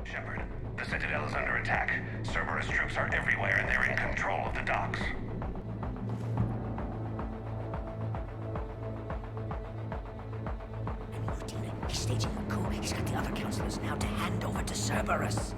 Shepard, the Citadel is under attack. Cerberus troops are everywhere and they're in control of the docks. He's staging a coup. He's got the other counselors now to hand over to Cerberus.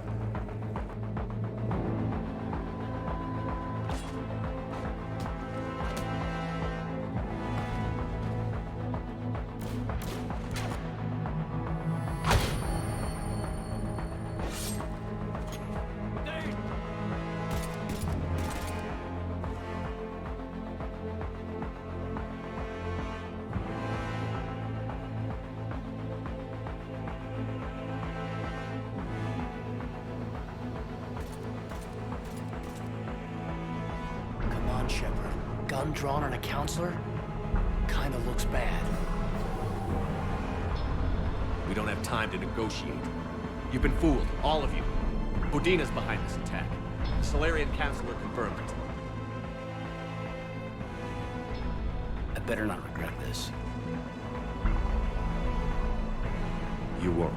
Shepard. Gun drawn on a counselor? Kinda looks bad. We don't have time to negotiate. You've been fooled, all of you. Udina's behind this attack. The Solarian Counselor confirmed it. I better not regret this. You won't.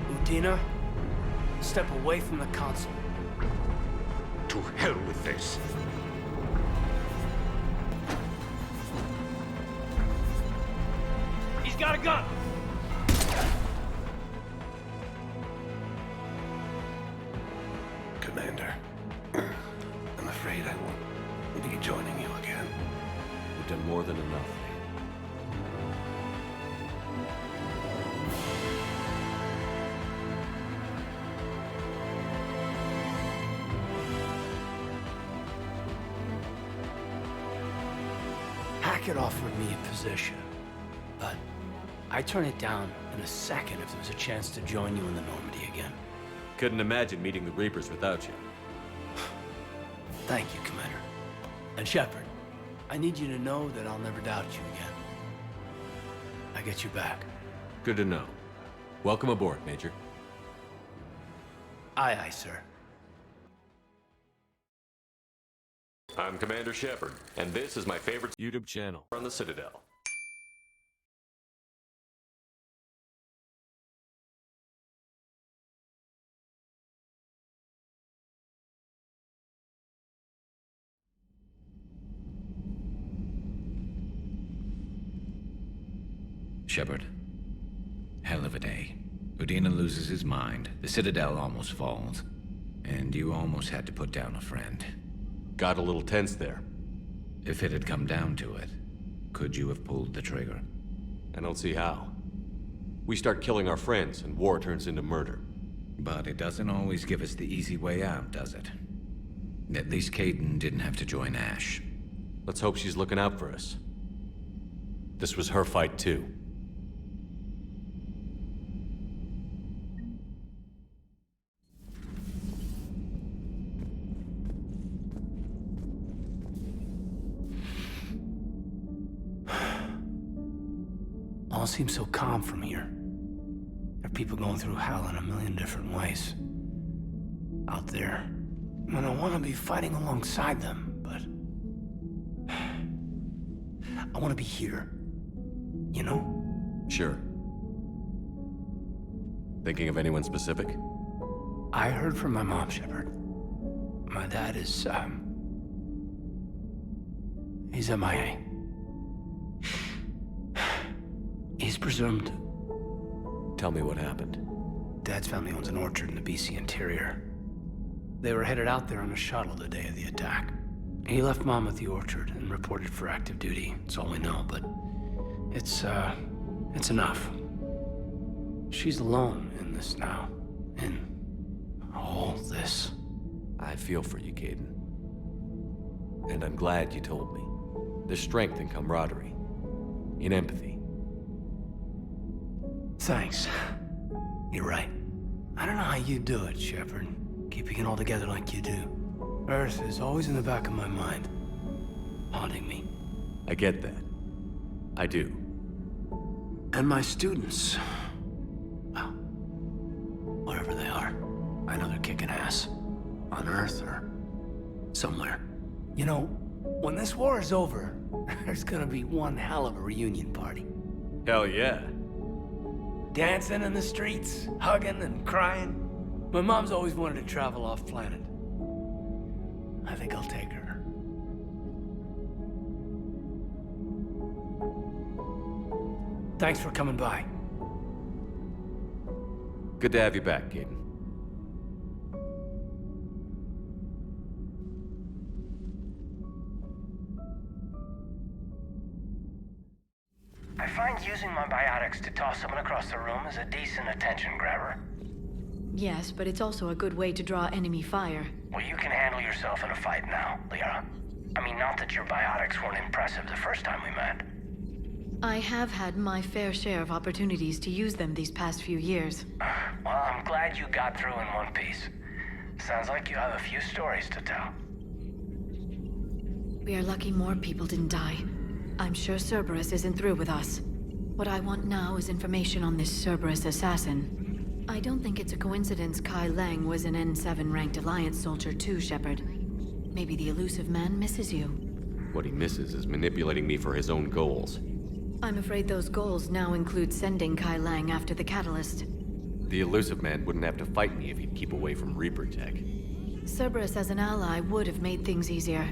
Udina, step away from the console. To hell with this. He's got a gun! Commander, I'm afraid I won't be joining you again. You've done more than enough. Hackett offered me a position, but I'd turn it down in a second if there was a chance to join you in the Normandy again. Couldn't imagine meeting the Reapers without you. Thank you, Commander. And Shepard, I need you to know that I'll never doubt you again. I get you back. Good to know. Welcome aboard, Major. Aye, aye, sir. I'm Commander Shepard, and this is my favorite YouTube channel on the Citadel. Shepard. Hell of a day. Udina loses his mind, the Citadel almost falls, and you almost had to put down a friend. Got a little tense there. If it had come down to it, could you have pulled the trigger? I don't see how. We start killing our friends, and war turns into murder. But it doesn't always give us the easy way out, does it? At least Kaidan didn't have to join Ash. Let's hope she's looking out for us. This was her fight, too. All seems so calm from here. There are people going through hell in a million different ways. Out there. And I want to be fighting alongside them, but... I want to be here. You know? Sure. Thinking of anyone specific? I heard from my mom, Shepard. My dad is, he's MIA. He's presumed. Tell me what happened. Dad's family owns an orchard in the BC interior. They were headed out there on a shuttle the day of the attack. He left Mom at the orchard and reported for active duty. That's all we know, but it's enough. She's alone in this now. In all this. I feel for you, Kaidan. And I'm glad you told me. There's strength in camaraderie. In empathy. Thanks. You're right. I don't know how you do it, Shepard. Keeping it all together like you do. Earth is always in the back of my mind. Haunting me. I get that. I do. And my students. Well, wherever they are. I know they're kicking ass. On Earth or somewhere. You know, when this war is over, there's gonna be one hell of a reunion party. Hell yeah. dancing in the streets, hugging and crying. My mom's always wanted to travel off-planet. I think I'll take her. Thanks for coming by. Good to have you back, Kaidan. I find using my biotics to toss someone across the room is a decent attention grabber. Yes, but it's also a good way to draw enemy fire. Well, you can handle yourself in a fight now, Liara. I mean, not that your biotics weren't impressive the first time we met. I have had my fair share of opportunities to use them these past few years. Well, I'm glad you got through in one piece. Sounds like you have a few stories to tell. We are lucky more people didn't die. I'm sure Cerberus isn't through with us. What I want now is information on this Cerberus assassin. I don't think it's a coincidence Kai Lang was an N7 ranked Alliance soldier too, Shepard. Maybe the elusive man misses you. What he misses is manipulating me for his own goals. I'm afraid those goals now include sending Kai Lang after the catalyst. The elusive man wouldn't have to fight me if he'd keep away from Reaper tech. Cerberus as an ally would have made things easier.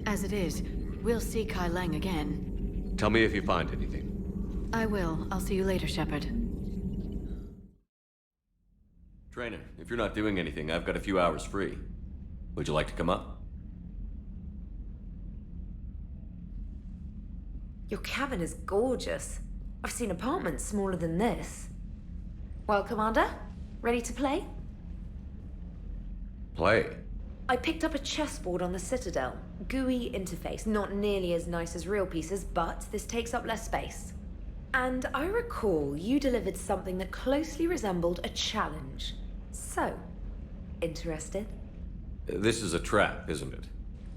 As it is, we'll see Kai Lang again. Tell me if you find anything. I will. I'll see you later, Shepard. Traynor, if you're not doing anything, I've got a few hours free. Would you like to come up? Your cabin is gorgeous. I've seen apartments smaller than this. Well, Commander, ready to play? Play? I picked up a chessboard on the Citadel. GUI interface, not nearly as nice as real pieces, but this takes up less space. And I recall you delivered something that closely resembled a challenge. So, interested? This is a trap, isn't it?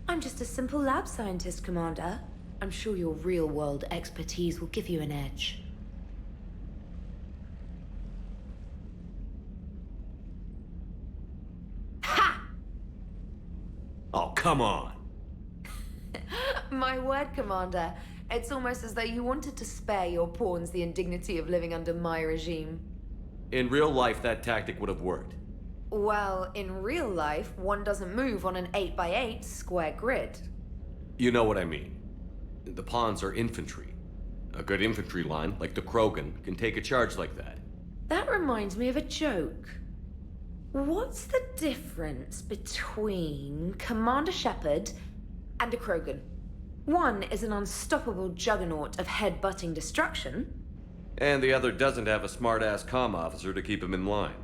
I'm just a simple lab scientist, Commander. I'm sure your real-world expertise will give you an edge. Ha! Oh, come on! My word, Commander. It's almost as though you wanted to spare your pawns the indignity of living under my regime. In real life, that tactic would have worked. Well, in real life, one doesn't move on an 8x8 square grid. You know what I mean. The pawns are infantry. A good infantry line, like the Krogan, can take a charge like that. That reminds me of a joke. What's the difference between Commander Shepard and a Krogan? One is an unstoppable juggernaut of head-butting destruction. And the other doesn't have a smart-ass comm officer to keep him in line.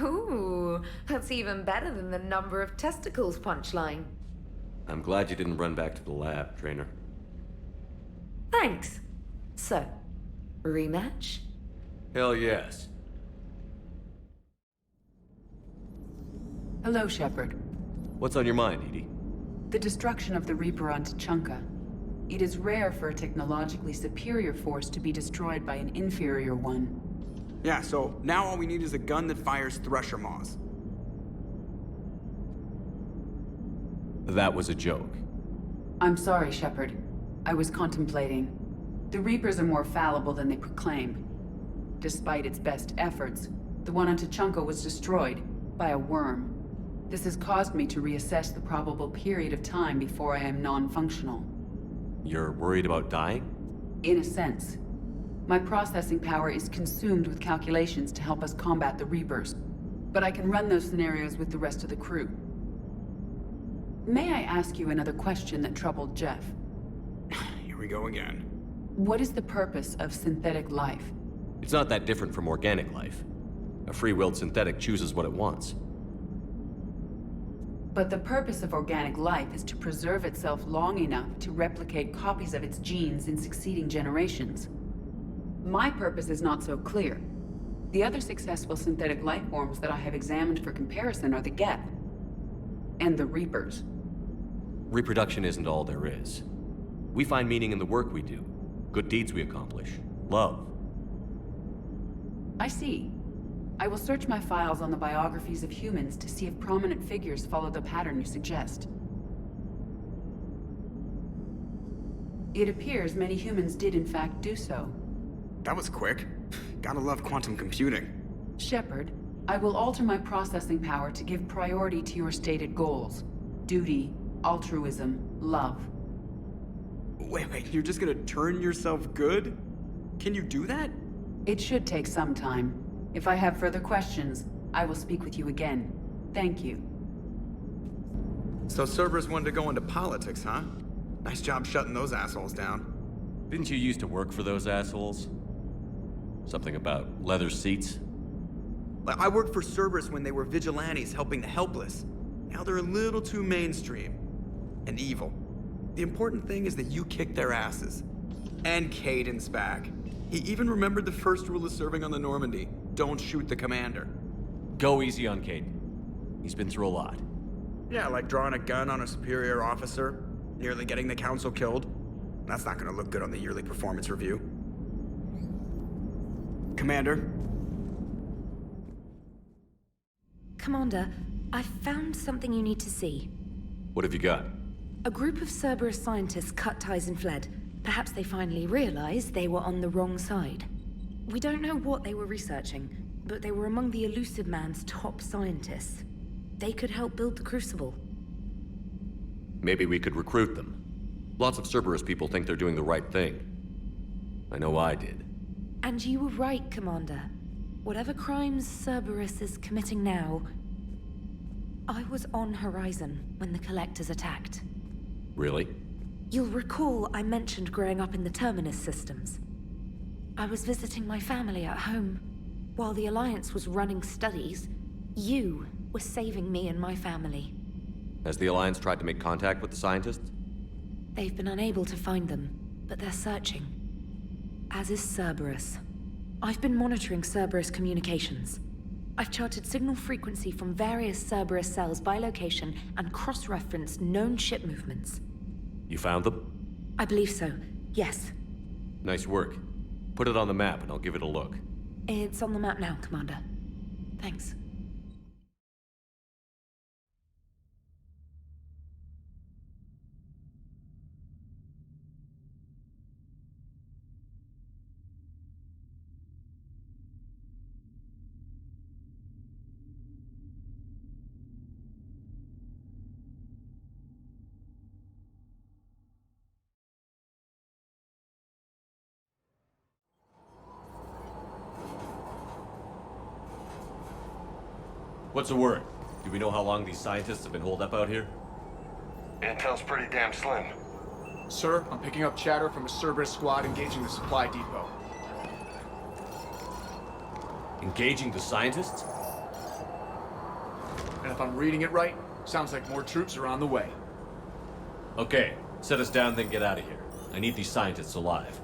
Ooh, that's even better than the number of testicles punchline. I'm glad you didn't run back to the lab, Traynor. Thanks. So, rematch? Hell yes. Hello, Shepard. What's on your mind, EDI? The destruction of the Reaper on Tuchanka. It is rare for a technologically superior force to be destroyed by an inferior one. Yeah, so now all we need is a gun that fires Thresher Maws. That was a joke. I'm sorry, Shepard. I was contemplating. The Reapers are more fallible than they proclaim. Despite its best efforts, the one on Tuchanka was destroyed by a worm. This has caused me to reassess the probable period of time before I am non-functional. You're worried about dying? In a sense. My processing power is consumed with calculations to help us combat the Reapers. But I can run those scenarios with the rest of the crew. May I ask you another question that troubled Jeff? Here we go again. What is the purpose of synthetic life? It's not that different from organic life. A free-willed synthetic chooses what it wants. But the purpose of organic life is to preserve itself long enough to replicate copies of its genes in succeeding generations. My purpose is not so clear. The other successful synthetic life forms that I have examined for comparison are the Geth and the Reapers. Reproduction isn't all there is. We find meaning in the work we do, good deeds we accomplish, love. I see. I will search my files on the biographies of humans to see if prominent figures follow the pattern you suggest. It appears many humans did in fact do so. That was quick. Gotta love quantum computing. Shepard, I will alter my processing power to give priority to your stated goals. Duty, altruism, love. Wait, you're just gonna turn yourself good? Can you do that? It should take some time. If I have further questions, I will speak with you again. Thank you. So Cerberus wanted to go into politics, huh? Nice job shutting those assholes down. Didn't you used to work for those assholes? Something about leather seats? I worked for Cerberus when they were vigilantes helping the helpless. Now they're a little too mainstream. And evil. The important thing is that you kicked their asses. And Kaidan's back. He even remembered the first rule of serving on the Normandy. Don't shoot the commander. Go easy on Kaidan. He's been through a lot. Yeah, like drawing a gun on a superior officer, nearly getting the council killed. That's not gonna look good on the yearly performance review. Commander? Commander, I found something you need to see. What have you got? A group of Cerberus scientists cut ties and fled. Perhaps they finally realized they were on the wrong side. We don't know what they were researching, but they were among the Elusive Man's top scientists. They could help build the Crucible. Maybe we could recruit them. Lots of Cerberus people think they're doing the right thing. I know I did. And you were right, Commander. Whatever crimes Cerberus is committing now, I was on Horizon when the Collectors attacked. Really? You'll recall I mentioned growing up in the Terminus systems. I was visiting my family at home. While the Alliance was running studies, you were saving me and my family. Has the Alliance tried to make contact with the scientists? They've been unable to find them, but they're searching. As is Cerberus. I've been monitoring Cerberus communications. I've charted signal frequency from various Cerberus cells by location and cross-referenced known ship movements. You found them? I believe so, yes. Nice work. Put it on the map and I'll give it a look. It's on the map now, Commander. Thanks. What's the word? Do we know how long these scientists have been holed up out here? Intel's pretty damn slim. Sir, I'm picking up chatter from a Cerberus squad engaging the supply depot. Engaging the scientists? And if I'm reading it right, sounds like more troops are on the way. Okay, set us down, then get out of here. I need these scientists alive.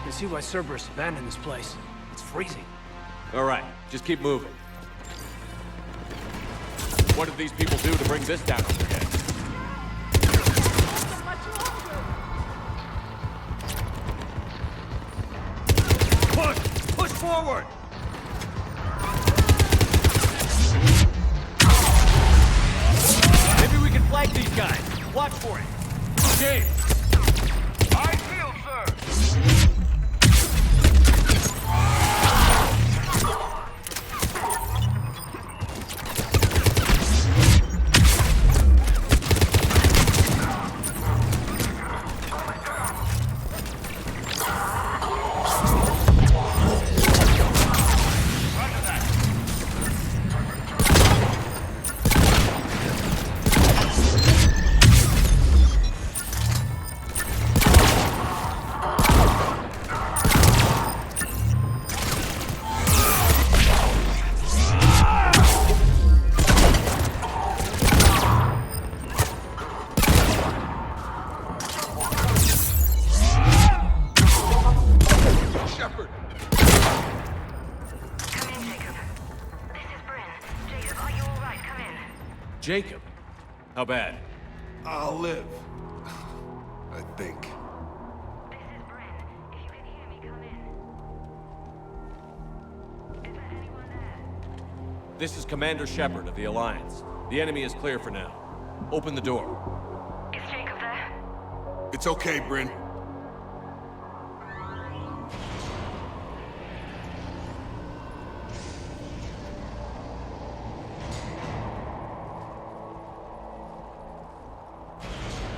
I see why Cerberus abandoned this place. It's freezing. All right, just keep moving. What did these people do to bring this down on their heads? Push! Push forward! Maybe we can flank these guys. Watch for it. Okay. I feel, sir. Jacob. How bad? I'll live. I think. This is Bryn. If you can hear me, come in. Is there anyone there? This is Commander Shepard of the Alliance. The enemy is clear for now. Open the door. Is Jacob there? It's okay, Bryn.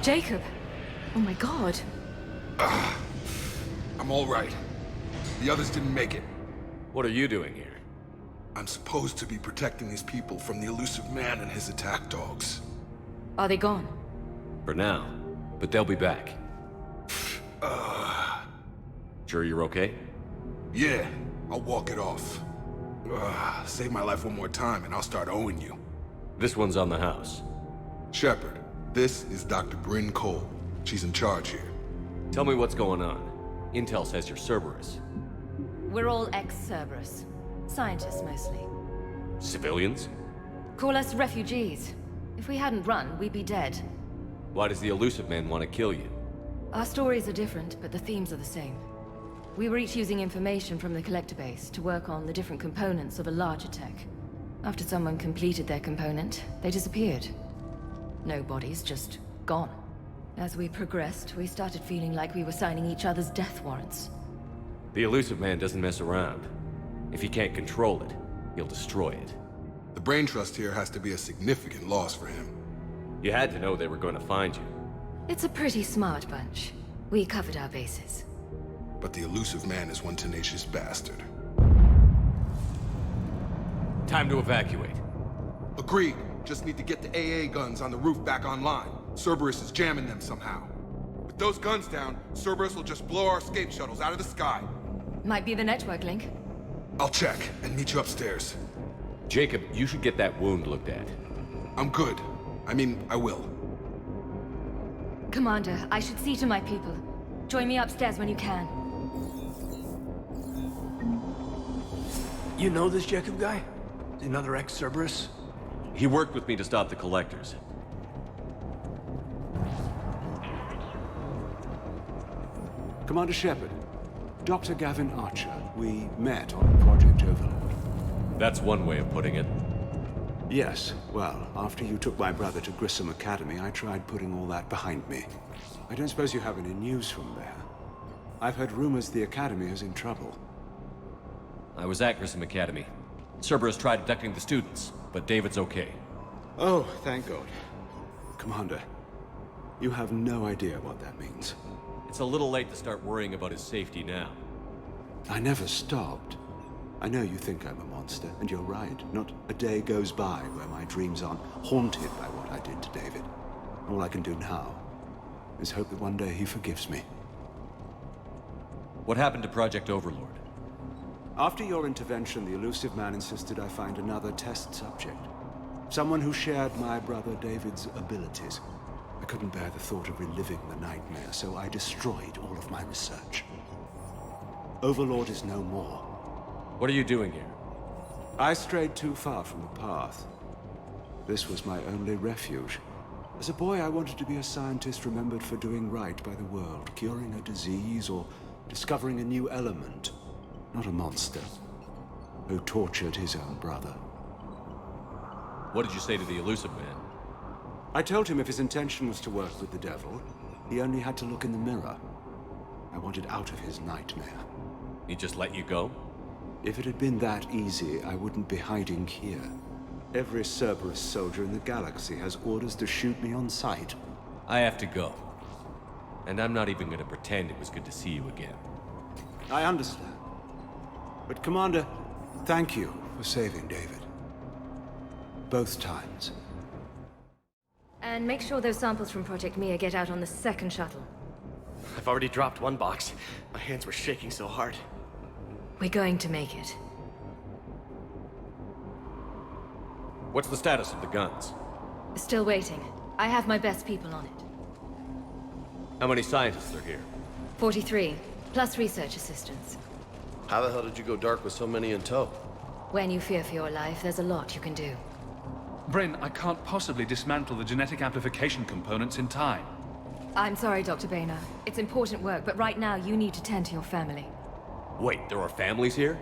Jacob! Oh my god. I'm all right. The others didn't make it. What are you doing here? I'm supposed to be protecting these people from the elusive man and his attack dogs. Are they gone? For now. But they'll be back. Sure you're okay? Yeah, I'll walk it off. Save my life one more time and I'll start owing you. This one's on the house. Shepard, this is Dr. Bryn Cole. She's in charge here. Tell me what's going on. Intel says you're Cerberus. We're all ex-Cerberus. Scientists, mostly. Civilians? Call us refugees. If we hadn't run, we'd be dead. Why does the elusive man want to kill you? Our stories are different, but the themes are the same. We were each using information from the collector base to work on the different components of a larger tech. After someone completed their component, they disappeared. No bodies, just gone. As we progressed, we started feeling like we were signing each other's death warrants. The elusive man doesn't mess around. If he can't control it, he'll destroy it. The brain trust here has to be a significant loss for him. You had to know they were going to find you. It's a pretty smart bunch. We covered our bases. But the elusive man is one tenacious bastard. Time to evacuate. Agreed. Just need to get the AA guns on the roof back online. Cerberus is jamming them somehow. With those guns down, Cerberus will just blow our escape shuttles out of the sky. Might be the network link. I'll check and meet you upstairs. Jacob, you should get that wound looked at. I'm good. I mean, I will. Commander, I should see to my people. Join me upstairs when you can. You know this Jacob guy? Another ex-Cerberus? He worked with me to stop the collectors. Commander Shepard, Dr. Gavin Archer, we met on Project Overlord. That's one way of putting it. Yes, well, after you took my brother to Grissom Academy, I tried putting all that behind me. I don't suppose you have any news from there. I've heard rumors the Academy is in trouble. I was at Grissom Academy. Cerberus tried abducting the students, but David's okay. Oh, thank God. Commander, you have no idea what that means. It's a little late to start worrying about his safety now. I never stopped. I know you think I'm a monster, and you're right. Not a day goes by where my dreams aren't haunted by what I did to David. All I can do now is hope that one day he forgives me. What happened to Project Overlord? After your intervention, the elusive man insisted I find another test subject. Someone who shared my brother David's abilities. I couldn't bear the thought of reliving the nightmare, so I destroyed all of my research. Overlord is no more. What are you doing here? I strayed too far from the path. This was my only refuge. As a boy, I wanted to be a scientist remembered for doing right by the world, curing a disease or discovering a new element. Not a monster who tortured his own brother. What did you say to the elusive man? I told him if his intention was to work with the devil, he only had to look in the mirror. I wanted out of his nightmare. He just let you go? If it had been that easy, I wouldn't be hiding here. Every Cerberus soldier in the galaxy has orders to shoot me on sight. I have to go. And I'm not even going to pretend it was good to see you again. I understand. But Commander, thank you for saving David. Both times. And make sure those samples from Project Mia get out on the second shuttle. I've already dropped one box. My hands were shaking so hard. We're going to make it. What's the status of the guns? Still waiting. I have my best people on it. How many scientists are here? 43, plus research assistants. How the hell did you go dark with so many in tow? When you fear for your life, there's a lot you can do. Bryn, I can't possibly dismantle the genetic amplification components in time. I'm sorry, Dr. Boehner. It's important work, but right now you need to tend to your family. Wait, there are families here?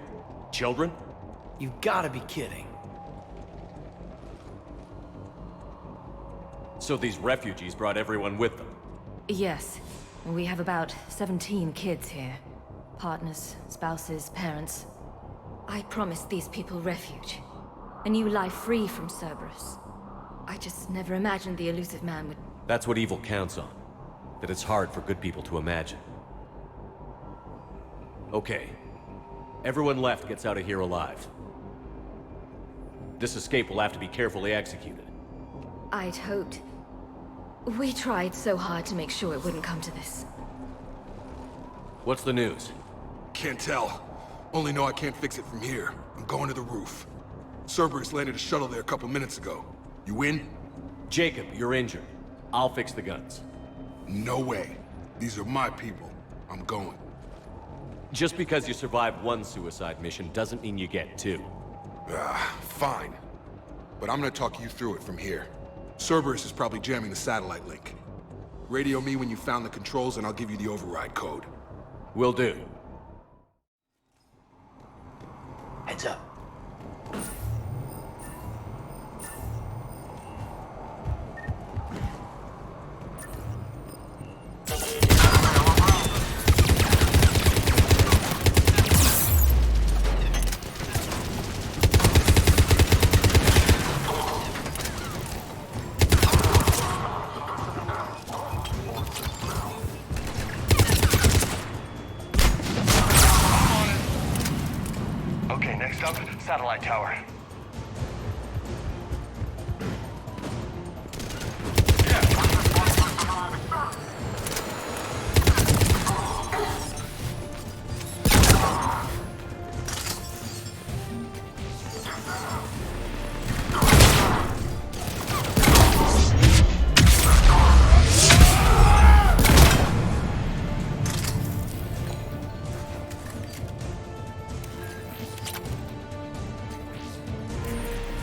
Children? You gotta be kidding. So these refugees brought everyone with them? Yes. We have about 17 kids here. Partners, spouses, parents. I promised these people refuge. A new life free from Cerberus. I just never imagined the elusive man would... That's what evil counts on. That it's hard for good people to imagine. Okay. Everyone left gets out of here alive. This escape will have to be carefully executed. I'd hoped. We tried so hard to make sure it wouldn't come to this. What's the news? Can't tell. Only know I can't fix it from here. I'm going to the roof. Cerberus landed a shuttle there a couple minutes ago. You in? Jacob, you're injured. I'll fix the guns. No way. These are my people. I'm going. Just because you survived one suicide mission doesn't mean you get two. Fine. But I'm gonna talk you through it from here. Cerberus is probably jamming the satellite link. Radio me when you found the controls and I'll give you the override code. Will do. Heads up. Okay, next up, satellite tower.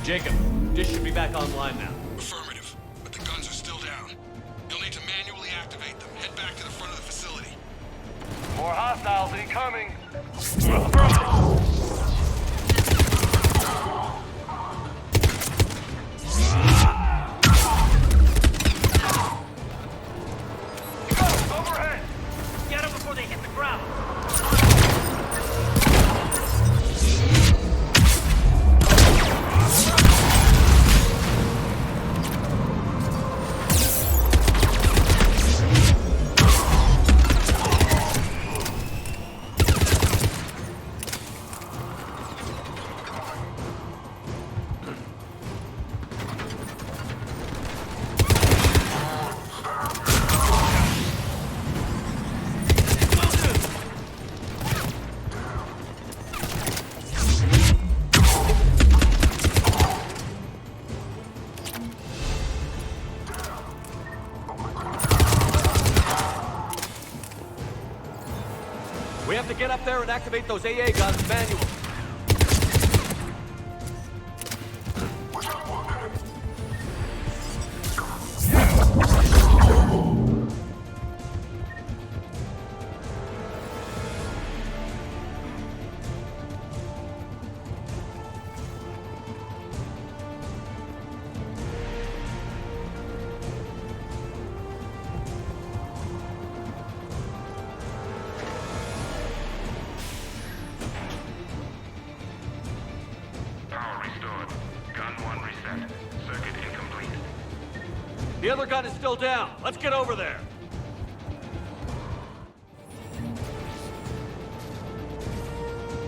Jacob, dish should be back online now. Affirmative, but the guns are still down. You'll need to manually activate them. Head back to the front of the facility. More hostiles incoming. Overhead! Get them before they hit the ground. We have to get up there and activate those AA guns manually. The other gun is still down. Let's get over there.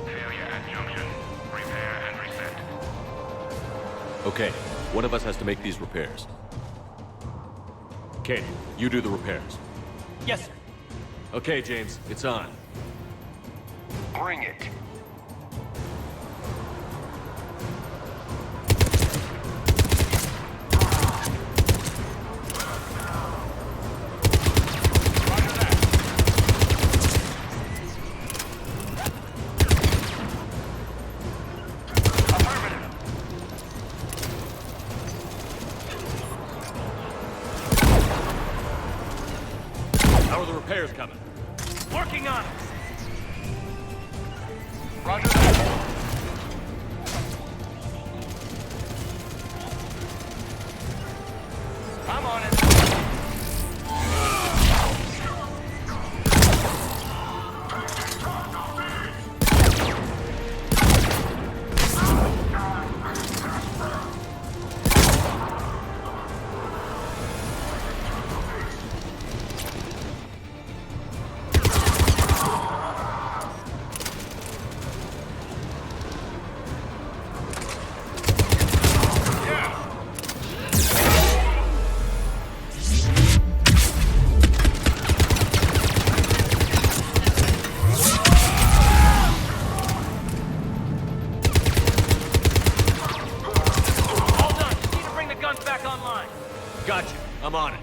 Failure at junction. Repair and reset. Okay, one of us has to make these repairs. Katie, you do the repairs. Yes, sir. Okay, James, it's on. Bring it. How are the repairs coming? Working on it. Roger that. I'm on it. Gotcha. I'm on it.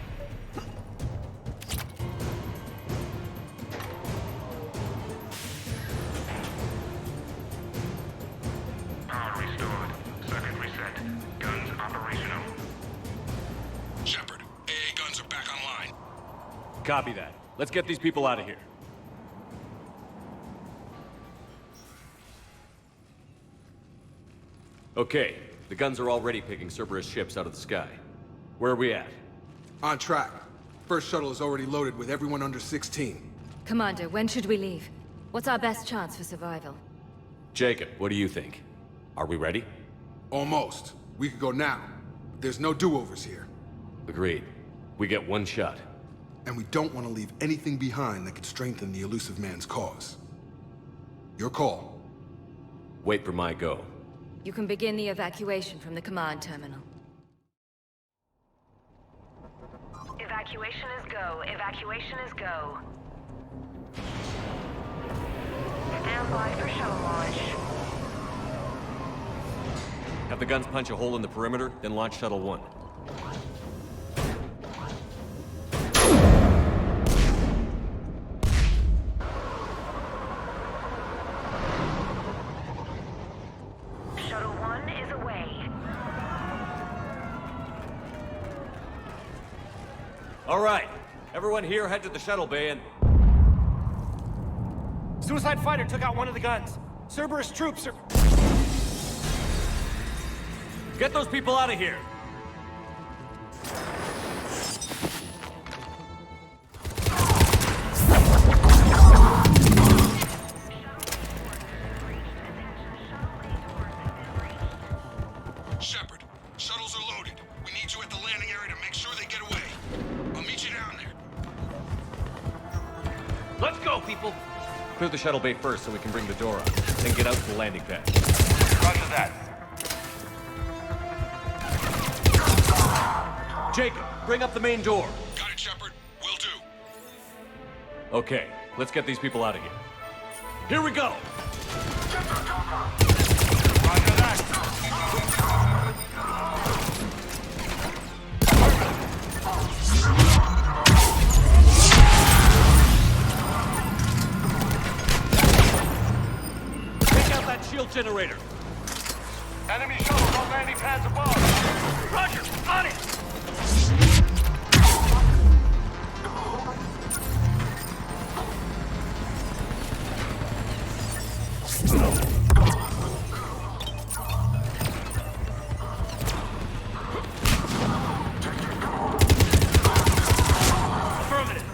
Power restored. Circuit reset. Guns operational. Shepard, AA guns are back online. Copy that. Let's get these people out of here. Okay, the guns are already picking Cerberus ships out of the sky. Where are we at? On track. First shuttle is already loaded with everyone under 16. Commander, when should we leave? What's our best chance for survival? Jacob, what do you think? Are we ready? Almost. We could go now. There's no do-overs here. Agreed. We get one shot. And we don't want to leave anything behind that could strengthen the elusive man's cause. Your call. Wait for my go. You can begin the evacuation from the command terminal. Evacuation is go. Evacuation is go. Stand by for shuttle launch. Have the guns punch a hole in the perimeter, then launch Shuttle 1. Shuttle 1 is away. All right. Everyone here head to the shuttle bay and... Suicide fighter took out one of the guns. Cerberus troops are... Get those people out of here! Shepard, shuttles are loaded. We need you at the landing area to make sure they get away. I'll meet you down there. Let's go, people! Clear the shuttle bay first so we can bring the door up. Then get out to the landing pad. Roger that. Jacob, bring up the main door. Got it, Shepard. Will do. Okay, let's get these people out of here. Here we go! Roger that. Take out that shield generator. Enemy shuttles on landing pads above. Roger, on it! Affirmative.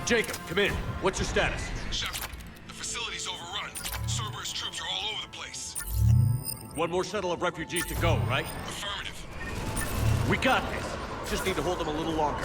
Jacob, come in. What's your status? Shepard, the facility's overrun. Cerberus troops are all over the place. One more shuttle of refugees to go, right? Affirmative. We got this. Just need to hold them a little longer.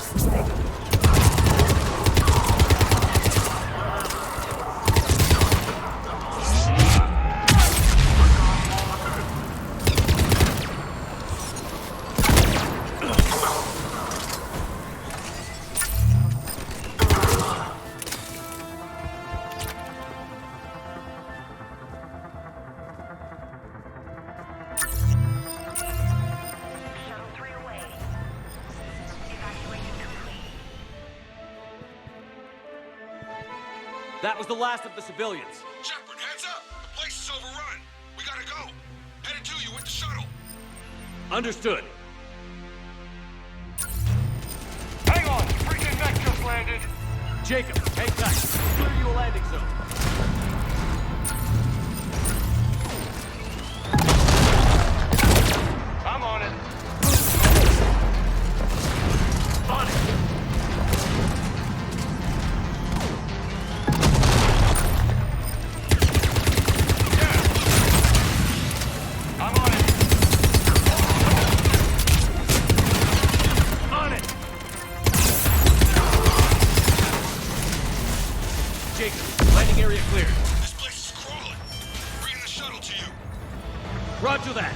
That was the last of the civilians. Shepard, heads up! The place is overrun. We gotta go. Headed to you with the shuttle. Understood. Hang on! Freaking mech just landed! Jacob, hang tight. Clear you a landing zone. I'm on it. On it. I'm on it. On it. Jacob, landing area cleared. This place is crawling. Bringing the shuttle to you. Roger that.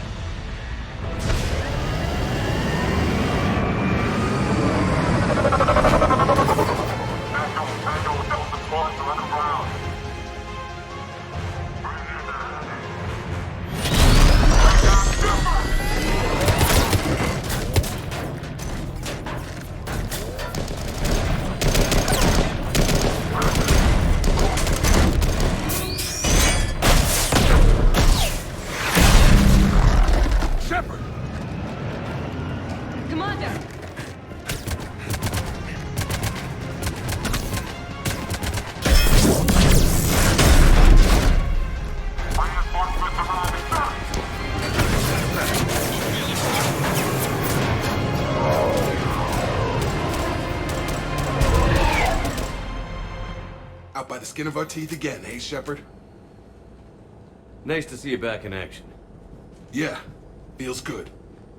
Shepard! Commander! Out by the skin of our teeth again, eh, Shepard? Nice to see you back in action. Yeah, feels good.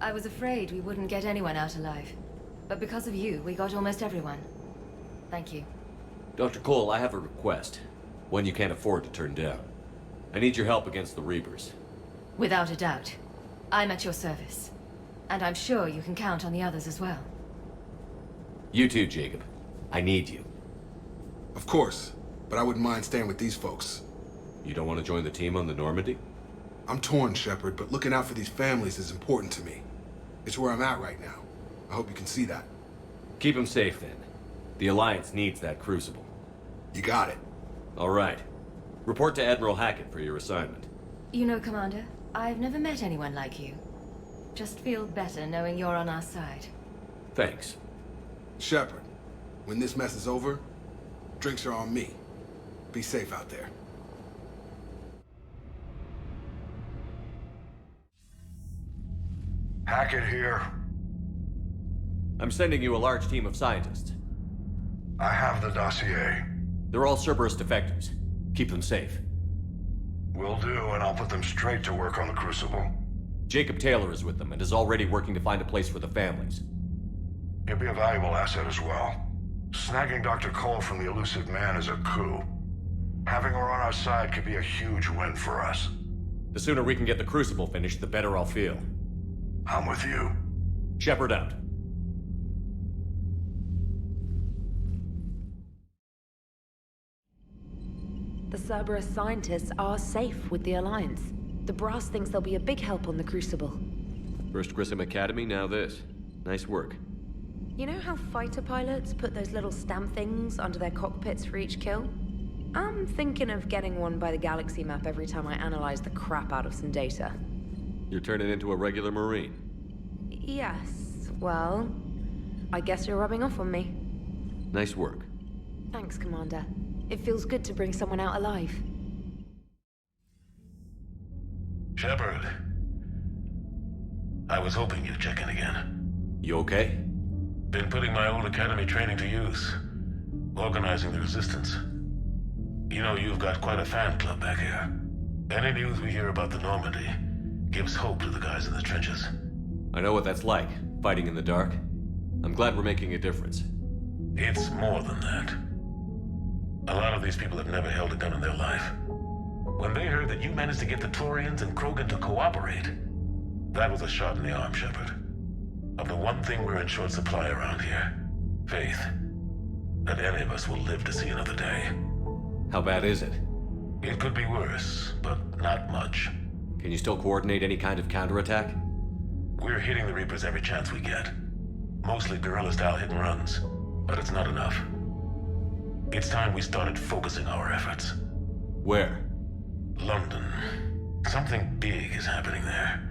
I was afraid we wouldn't get anyone out alive. But because of you, we got almost everyone. Thank you. Dr. Cole, I have a request. One you can't afford to turn down. I need your help against the Reapers. Without a doubt. I'm at your service. And I'm sure you can count on the others as well. You too, Jacob. I need you. Of course, but I wouldn't mind staying with these folks. You don't want to join the team on the Normandy? I'm torn, Shepard, but looking out for these families is important to me. It's where I'm at right now. I hope you can see that. Keep them safe, then. The Alliance needs that crucible. You got it. All right. Report to Admiral Hackett for your assignment. You know, Commander, I've never met anyone like you. Just feel better knowing you're on our side. Thanks. Shepard, when this mess is over, drinks are on me. Be safe out there. Hackett here. I'm sending you a large team of scientists. I have the dossier. They're all Cerberus defectors. Keep them safe. Will do, and I'll put them straight to work on the Crucible. Jacob Taylor is with them and is already working to find a place for the families. He'll be a valuable asset as well. Snagging Dr. Cole from the elusive man is a coup. Having her on our side could be a huge win for us. The sooner we can get the Crucible finished, the better I'll feel. I'm with you. Shepard out. The Cerberus scientists are safe with the Alliance. The brass thinks they'll be a big help on the Crucible. First Grissom Academy, now this. Nice work. You know how fighter pilots put those little stamp things under their cockpits for each kill? I'm thinking of getting one by the galaxy map every time I analyze the crap out of some data. You're turning into a regular Marine. Yes, well, I guess you're rubbing off on me. Nice work. Thanks, Commander. It feels good to bring someone out alive. Shepard. I was hoping you'd check in again. You okay? Been putting my old academy training to use. Organizing the resistance. You know, you've got quite a fan club back here. Any news we hear about the Normandy gives hope to the guys in the trenches. I know what that's like, fighting in the dark. I'm glad we're making a difference. It's more than that. A lot of these people have never held a gun in their life. When they heard that you managed to get the Turians and Krogan to cooperate, that was a shot in the arm, Shepard. Of the one thing we're in short supply around here, faith. That any of us will live to see another day. How bad is it? It could be worse, but not much. Can you still coordinate any kind of counterattack? We're hitting the Reapers every chance we get. Mostly guerrilla-style hit-and-runs, but it's not enough. It's time we started focusing our efforts. Where? London. Something big is happening there.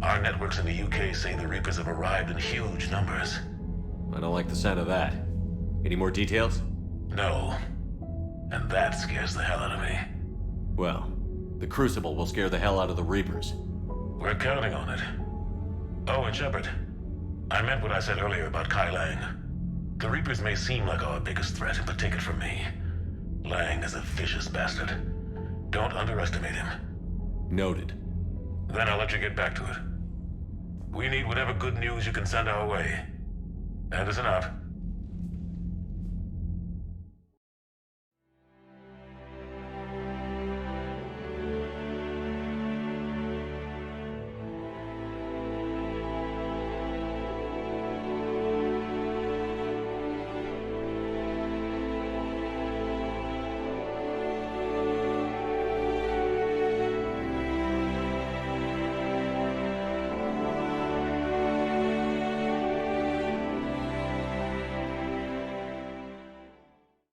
Our networks in the UK say the Reapers have arrived in huge numbers. I don't like the sound of that. Any more details? No. And that scares the hell out of me. Well, the Crucible will scare the hell out of the Reapers. We're counting on it. Oh, and Shepard, I meant what I said earlier about Kai Lang. The Reapers may seem like our biggest threat, but take it from me. Lang is a vicious bastard. Don't underestimate him. Noted. Then I'll let you get back to it. We need whatever good news you can send our way. Anderson out.